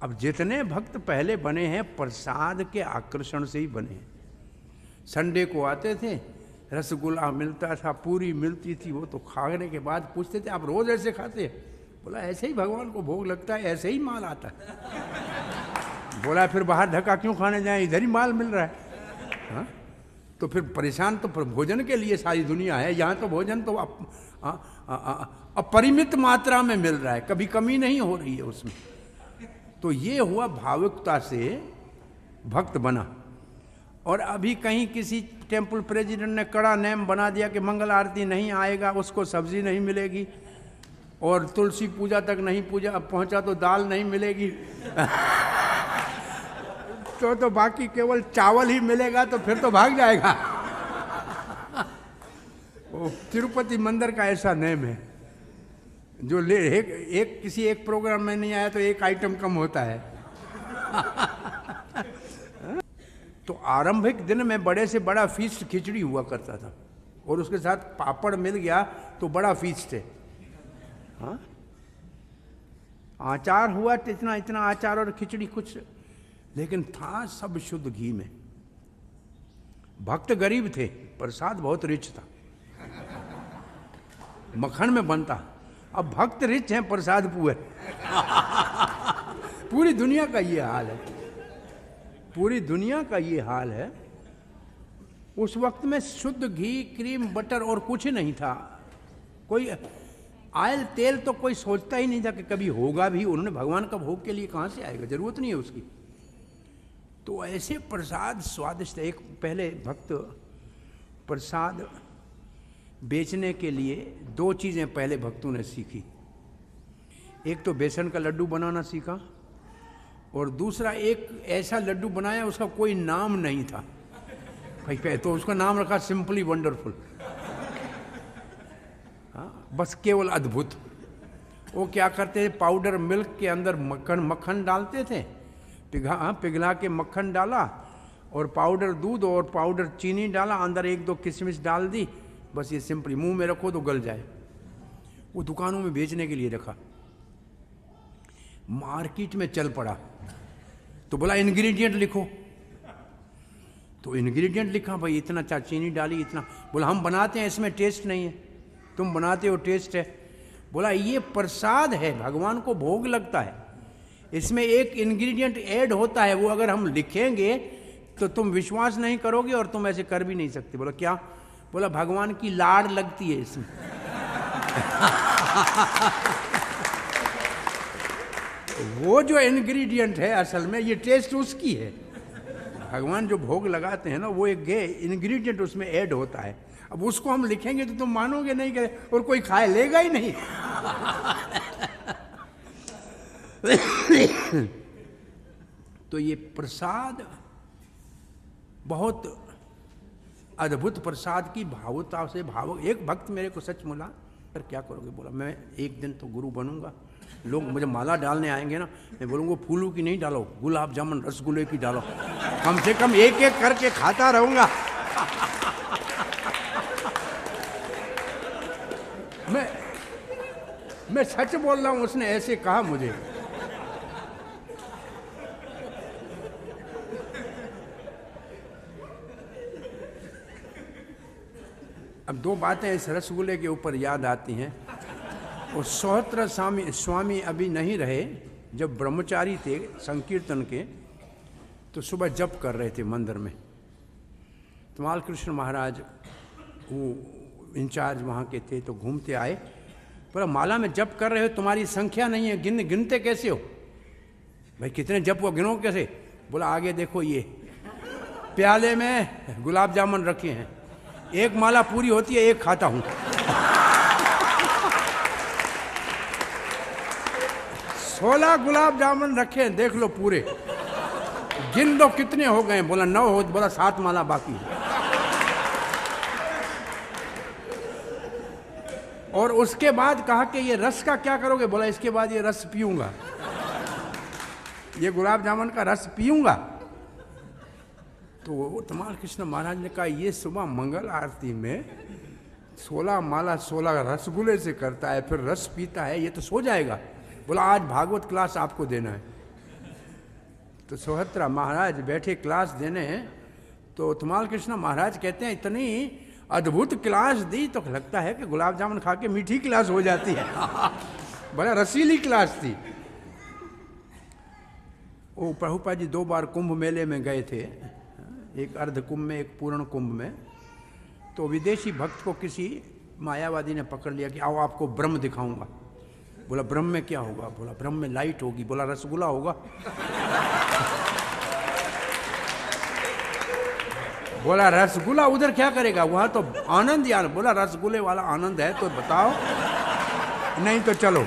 अब जितने भक्त पहले बने हैं प्रसाद के आकर्षण से ही बने हैं। संडे को आते थे, रसगुल्ला मिलता था, पूरी मिलती थी, वो तो खाने के बाद पूछते थे आप रोज ऐसे खाते हैं? बोला ऐसे ही भगवान को भोग लगता है, ऐसे ही माल आता है। बोला फिर बाहर धक्का क्यों खाने जाए, इधर ही माल मिल रहा है। हाँ? तो फिर परेशान तो भोजन के लिए सारी दुनिया है, यहाँ तो भोजन तो अपरिमित मात्रा में मिल रहा है, कभी कमी नहीं हो रही है उसमें। तो ये हुआ भावुकता से भक्त बना। और अभी कहीं किसी टेम्पल प्रेसिडेंट ने कड़ा नेम बना दिया कि मंगल आरती नहीं आएगा, उसको सब्जी नहीं मिलेगी, और तुलसी पूजा तक नहीं पहुंचा तो दाल नहीं मिलेगी तो बाकी केवल चावल ही मिलेगा, तो फिर तो भाग जाएगा। तिरुपति मंदिर का ऐसा नेम है, जो किसी एक प्रोग्राम में नहीं आया तो एक आइटम कम होता है। तो आरंभिक दिन में बड़े से बड़ा फीस्ट खिचड़ी हुआ करता था, और उसके साथ पापड़ मिल गया तो बड़ा फीस्ट है। हाँ? आचार हुआ तो इतना इतना आचार और खिचड़ी कुछ, लेकिन था सब शुद्ध घी में। भक्त गरीब थे, प्रसाद बहुत रिच था, मक्खन में बनता। अब भक्त रिच हैं, प्रसाद पुअर। पूरी दुनिया का ये हाल है, पूरी दुनिया का ये हाल है। उस वक्त में शुद्ध घी, क्रीम, बटर और कुछ नहीं था। कोई आयल तेल तो कोई सोचता ही नहीं था कि कभी होगा भी। उन्होंने भगवान का भोग के लिए कहाँ से आएगा, जरूरत नहीं है उसकी। तो ऐसे प्रसाद स्वादिष्ट। एक पहले भक्त प्रसाद बेचने के लिए दो चीज़ें पहले भक्तों ने सीखी। एक तो बेसन का लड्डू बनाना सीखा, और दूसरा एक ऐसा लड्डू बनाया उसका कोई नाम नहीं था भाई, तो उसका नाम रखा सिंपली वंडरफुल। हाँ, बस केवल अद्भुत। वो क्या करते थे, पाउडर मिल्क के अंदर मक्खन डालते थे, पिघला के मक्खन डाला, और पाउडर दूध और पाउडर चीनी डाला, अंदर एक दो किशमिश डाल दी, बस ये सिंपली मुंह में रखो तो गल जाए। वो दुकानों में बेचने के लिए रखा। मार्केट में चल पड़ा, तो बोला इंग्रेडिएंट लिखो। तो इंग्रेडिएंट लिखा, भाई इतना चीनी डाली, इतना। बोला हम बनाते हैं, इसमें टेस्ट नहीं है, तुम बनाते हो टेस्ट है। बोला ये प्रसाद है, भगवान को भोग लगता है, इसमें एक इंग्रेडिएंट ऐड होता है, वो अगर हम लिखेंगे तो तुम विश्वास नहीं करोगे और तुम ऐसे कर भी नहीं सकते। बोला क्या? बोला भगवान की लाड़ लगती है इसमें। वो जो इंग्रेडिएंट है असल में ये टेस्ट उसकी है। भगवान जो भोग लगाते हैं ना, वो एक इंग्रेडिएंट उसमें ऐड होता है। अब उसको हम लिखेंगे तो तुम मानोगे नहीं कि, और कोई खाए लेगा ही नहीं। तो ये प्रसाद बहुत अद्भुत प्रसाद की भावुकता से एक भक्त मेरे को सच मिला, पर क्या करोगे? बोला मैं एक दिन तो गुरु बनूंगा, लोग मुझे माला डालने आएंगे ना, मैं बोलूँगा फूलों की नहीं डालो, गुलाब जामुन रसगुल्ले की डालो, कम से कम एक एक करके खाता रहूंगा। मैं सच बोल रहा हूँ, उसने ऐसे कहा मुझे। अब दो बातें इस रसगुल्ले के ऊपर याद आती हैं। और सोहत्र स्वामी अभी नहीं रहे, जब ब्रह्मचारी थे संकीर्तन के, तो सुबह जप कर रहे थे मंदिर में। तो बालकृष्ण महाराज वो इंचार्ज वहाँ के थे, तो घूमते आए। बोला माला में जप कर रहे हो, तुम्हारी संख्या नहीं है, गिनते कैसे हो भाई? कितने जप हो, गिनो कैसे? बोला आगे देखो, ये प्याले में गुलाब जामुन रखे हैं, एक माला पूरी होती है, एक खाता हूं। 16 गुलाब जामुन रखे हैं, देख लो पूरे, गिन लो कितने हो गए। बोला 9 हो। बोला 7 माला बाकी है। और उसके बाद कहा कि ये रस का क्या करोगे? बोला इसके बाद ये रस पीऊंगा, ये गुलाब जामुन का रस पीऊंगा। तो तमाल कृष्ण महाराज ने कहा ये सुबह मंगल आरती में 16 माला 16 रसगुल्ले से करता है, फिर रस पीता है, ये तो सो जाएगा। बोला आज भागवत क्लास आपको देना है। तो सोहत्रा महाराज बैठे क्लास देने, तो तमाल कृष्ण महाराज कहते हैं इतनी अद्भुत क्लास दी तो लगता है कि गुलाब जामुन खा के मीठी क्लास हो जाती है। बड़ा रसीली क्लास थी। वो प्रभुपाद जी 2 बार कुंभ मेले में गए थे, एक अर्ध कुंभ में, एक पूर्ण कुंभ में। तो विदेशी भक्त को किसी मायावादी ने पकड़ लिया कि आओ आपको ब्रह्म दिखाऊंगा। बोला ब्रह्म में क्या होगा? बोला ब्रह्म में लाइट होगी। बोला रसगुल्ला होगा? बोला रसगुल्ला उधर क्या करेगा, वहां तो आनंद ही आनंद। बोला रसगुल्ले वाला आनंद है तो बताओ, नहीं तो चलो।